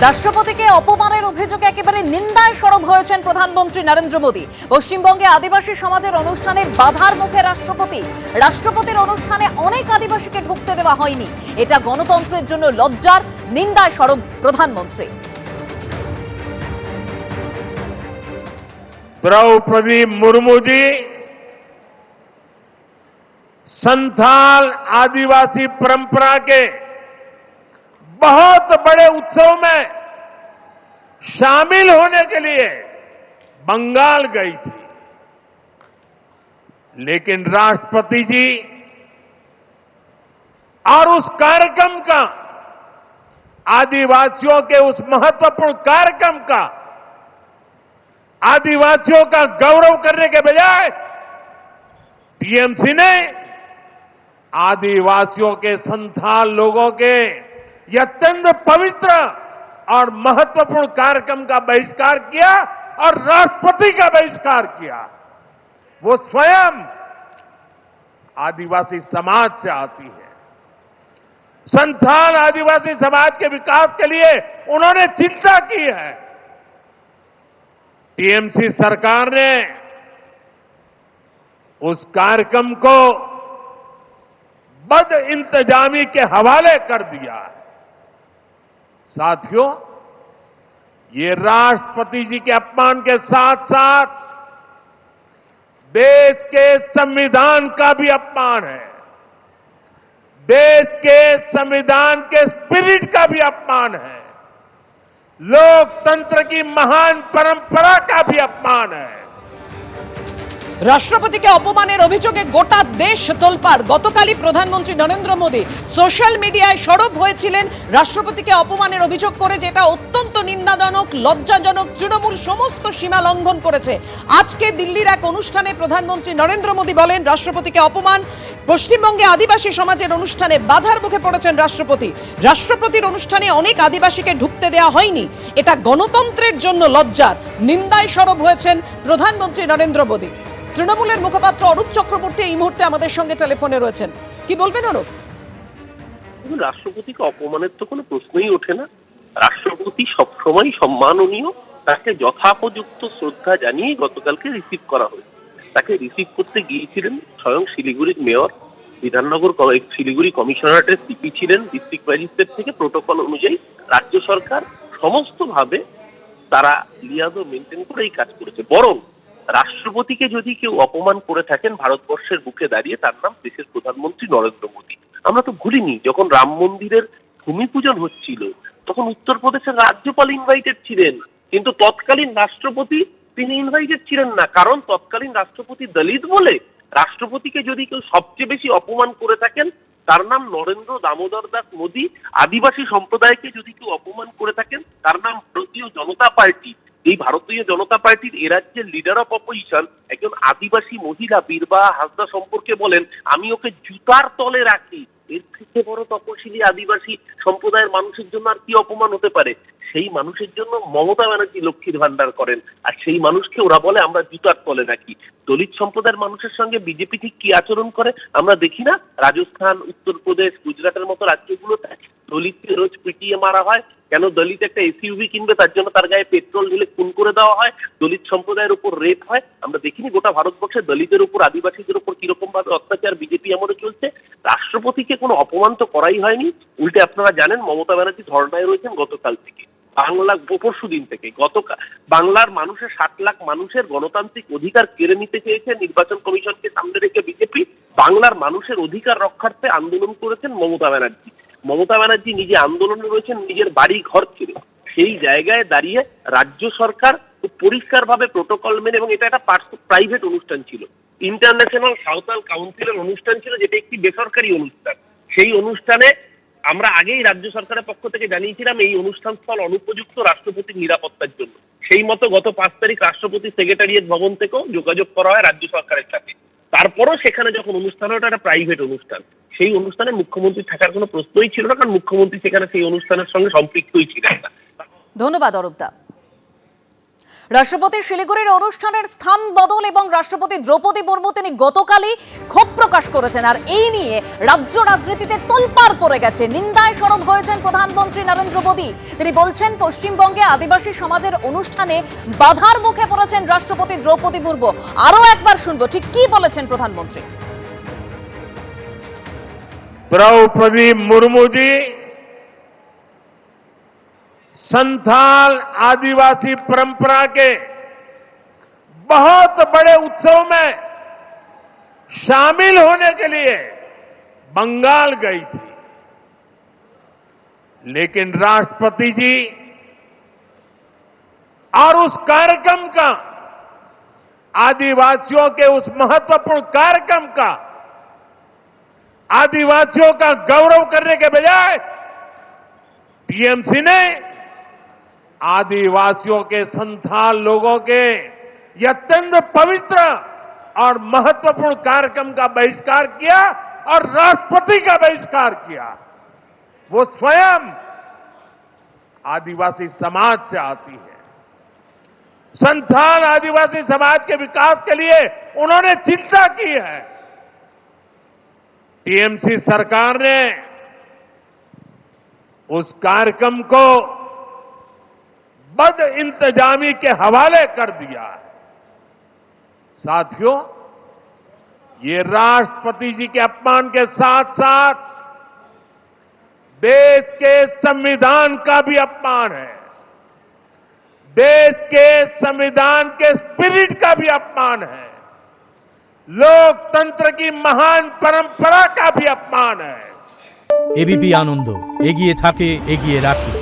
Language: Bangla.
রাষ্ট্রপতিকে অপমানের অভিযোগে একেবারে নিন্দায় সরব হয়েছেন প্রধানমন্ত্রী নরেন্দ্র মোদী। পশ্চিমবঙ্গে আদিবাসী সমাজের অনুষ্ঠানে বাধার মুখে রাষ্ট্রপতির অনুষ্ঠানে অনেক আদিবাসীকে ঢুকতে দেওয়া হয়নি। এটা গণতন্ত্রের জন্য লজ্জার, নিন্দায় সরব প্রধানমন্ত্রী। द्रौपदी मुर्मू जी संथाल आदिवासी परंपरा के बहुत बड़े उत्सव में शामिल होने के लिए बंगाल गई थी, लेकिन राष्ट्रपति जी और उस कार्यक्रम का, आदिवासियों के उस महत्वपूर्ण कार्यक्रम का, आदिवासियों का गौरव करने के बजाय टीएमसी ने आदिवासियों के संथाल लोगों के यह अत्यंत पवित्र और महत्वपूर्ण कार्यक्रम का बहिष्कार किया और राष्ट्रपति का बहिष्कार किया। वो स्वयं आदिवासी समाज से आती है। संथाल आदिवासी समाज के विकास के लिए उन्होंने चिंता की है। टीएमसी सरकार ने उस कार्यक्रम को बद इंतजामी के हवाले कर दिया है। साथियों, ये राष्ट्रपति जी के अपमान के साथ साथ देश के संविधान का भी अपमान है, देश के संविधान के स्पिरिट का भी अपमान है, लोकतंत्र की महान परंपरा का भी अपमान है। রাষ্ট্রপতিকে অপমানের অভিযোগে গোটা দেশ তোলপাড়। গতকালই প্রধানমন্ত্রী নরেন্দ্র মোদী সোশ্যাল মিডিয়ায় সরব হয়েছিলেন রাষ্ট্রপতিকে অপমানের অভিযোগ করে, যেটা অত্যন্ত নিন্দাজনক, লজ্জাজনক, তৃণমূল সমস্ত সীমা লঙ্ঘন করেছে। আজকে দিল্লির এক অনুষ্ঠানে প্রধানমন্ত্রী নরেন্দ্র মোদী বলেন রাষ্ট্রপতিকে অপমান। পশ্চিমবঙ্গে আদিবাসী সমাজের অনুষ্ঠানে বাধার মুখে পড়েছেন রাষ্ট্রপতি। রাষ্ট্রপতির অনুষ্ঠানে অনেক আদিবাসীকে ঢুকতে দেওয়া হয়নি। এটা গণতন্ত্রের জন্য লজ্জার, নিন্দায় সরব হয়েছেন প্রধানমন্ত্রী নরেন্দ্র মোদী। তৃণমূলের মুখপাত্র অরূপ চক্রবর্তী এই মুহূর্তে আমাদের সঙ্গে টেলিফোনে রয়েছেন। কি বলবেন অরূপ? রাষ্ট্রপতিকে অপমানের তো কোনো প্রশ্নই ওঠে না। রাষ্ট্রপতি সবসময় সম্মাননীয়, তাকে যথাপযুক্ত শ্রদ্ধা জানিয়ে গতকালকে রিসিভ করা হয়েছে। তাকে রিসিভ করতে গিয়েছিলেন স্বয়ং শিলিগুড়ির মেয়র, বিধাননগর শিলিগুড়ি কমিশনারেটের সিপি ছিলেন, ডিস্ট্রিক্ট ম্যাজিস্ট্রেট থেকে প্রটোকল অনুযায়ী রাজ্য সরকার সমস্তভাবে তারা লিয়াজও মেনটেন করে এই কাজ করেছে। বরং রাষ্ট্রপতিকে যদি কেউ অপমান করে থাকেন ভারতবর্ষের বুকে দাঁড়িয়ে, তার নাম দেশের প্রধানমন্ত্রী নরেন্দ্র মোদী। আমরা তো ভুলিনি, যখন রাম মন্দিরের ভূমি পূজন হচ্ছিল তখন উত্তরপ্রদেশের রাজ্যপাল ইনভাইটেড ছিলেন, কিন্তু তৎকালীন রাষ্ট্রপতি তিনি ইনভাইটেড ছিলেন না। কারণ তৎকালীন রাষ্ট্রপতি দলিত বলে রাষ্ট্রপতিকে যদি কেউ সবচেয়ে বেশি অপমান করে থাকেন তার নাম নরেন্দ্র দামোদর দাস মোদী। আদিবাসী সম্প্রদায়কে যদি কেউ অপমান করে থাকেন তার নাম ভারতীয় জনতা পার্টি। এই ভারতীয় জনতা পার্টির এ রাজ্যের লিডার অফ অপোজিশন একজন আদিবাসী মহিলা বীরবাহা হাসদা সম্পর্কে বলেন, আমি ওকে জুতার তলে রাখি। এর থেকে বড় তপশিলি আদিবাসী সম্প্রদায়ের মানুষের জন্য আর কি অপমান হতে পারে? সেই মানুষের জন্য মমতা ব্যানার্জি লক্ষ্মীর ভান্ডার করেন, আর সেই মানুষকে ওরা বলে আমরা জুতার তলে রাখি। দলিত সম্প্রদায়ের মানুষের সঙ্গে বিজেপি ঠিক কি আচরণ করে আমরা দেখি না? রাজস্থান, উত্তরপ্রদেশ, গুজরাটের মতো রাজ্যগুলোতে দলিতকে রোজ পিটিয়ে মারা হয়। কেন? দলিত একটা এসইউভি কিনবে, তার জন্য তার গায়ে পেট্রোল ঢেলে খুন করে দেওয়া হয়। দলিত সম্প্রদায়ের উপর রেপ হয়। আমরা দেখিনি গোটা ভারতবর্ষে দলিতের উপর, আদিবাসীদের উপর কিরকম ভাবে অত্যাচার বিজেপি আমলে চলছে? রাষ্ট্রপতিকে কোনো অপমান তো করাই হয়নি। উল্টে আপনারা জানেন মমতা ব্যানার্জি ধর্নায় রয়েছেন গতকাল থেকে, পরশু দিন থেকে। বাংলার মানুষের 7 লাখ মানুষের গণতান্ত্রিক অধিকার কেড়ে নিতে চেয়েছে নির্বাচন কমিশনকে সামনে রেখে বিজেপি। বাংলার মানুষের অধিকার রক্ষার্থে আন্দোলন করেছেন মমতা ব্যানার্জি। মমতা ব্যানার্জি নিজে আন্দোলনে রয়েছেন নিজের বাড়ি ঘর ছেড়ে। সেই জায়গায় দাঁড়িয়ে রাজ্য সরকার খুব পরিষ্কারভাবে প্রোটোকল মেনে, এবং এটা একটা প্রাইভেট অনুষ্ঠান ছিল, ইন্টারন্যাশনাল সাঁওতাল কাউন্সিলের অনুষ্ঠান ছিল, যেটা একটি বেসরকারি অনুষ্ঠান। সেই অনুষ্ঠানে আমরা আগেই রাজ্য সরকারের পক্ষ থেকে জানিয়েছিলাম এই অনুষ্ঠান স্থল অনুপযুক্ত রাষ্ট্রপতির নিরাপত্তার জন্য। সেই মতো গত 5 তারিখ রাষ্ট্রপতি সেক্রেটারিয়েট ভবন থেকেও যোগাযোগ করা হয় রাজ্য সরকারের সাথে। তারপরও সেখানে যখন অনুষ্ঠান হয়, একটা প্রাইভেট অনুষ্ঠান, সেই অনুষ্ঠানে মুখ্যমন্ত্রী থাকার কোনো প্রশ্নই ছিল না, কারণ মুখ্যমন্ত্রী সেখানে সেই অনুষ্ঠানের সঙ্গে সম্পৃক্তই ছিলেন না। ধন্যবাদ অরূপদা। রাষ্ট্রপতি শিলিগুড়ির অনুষ্ঠানের স্থান বদল এবং রাষ্ট্রপতি দ্রৌপদী মুর্মু তিনি গতকালই ক্ষোভ প্রকাশ করেছেন, আর এই নিয়ে রাজ্য রাজনীতিতে তোলপাড় পড়ে গেছে। নিন্দায় সরব হয়েছেন প্রধানমন্ত্রী নরেন্দ্র মোদী। তিনি বলছেন পশ্চিমবঙ্গে আদিবাসী সমাজের অনুষ্ঠানে বাধার মুখে পড়েছেন রাষ্ট্রপতি দ্রৌপদী মুর্মু। আরো একবার শুনবো ঠিক কি বলেছেন প্রধানমন্ত্রী। द्रौपदी मुर्मू जी संथाल आदिवासी परंपरा के बहुत बड़े उत्सव में शामिल होने के लिए बंगाल गई थी, लेकिन राष्ट्रपति जी और उस कार्यक्रम का, आदिवासियों के उस महत्वपूर्ण कार्यक्रम का, आदिवासियों का गौरव करने के बजाय टीएमसी ने आदिवासियों के संथाल लोगों के यह अत्यंत पवित्र और महत्वपूर्ण कार्यक्रम का बहिष्कार किया और राष्ट्रपति का बहिष्कार किया। वो स्वयं आदिवासी समाज से आती है। संथाल आदिवासी समाज के विकास के लिए उन्होंने चिंता की है। टीएमसी सरकार ने उस कार्यक्रम को बद इंतजामी के हवाले कर दिया है। साथियों, ये राष्ट्रपति जी के अपमान के साथ साथ देश के संविधान का भी अपमान है, देश के संविधान के स्पिरिट का भी अपमान है, लोकतंत्र की महान परंपरा का भी अपमान है। एबीपी आनंद एगिए थाके एगिए राखे।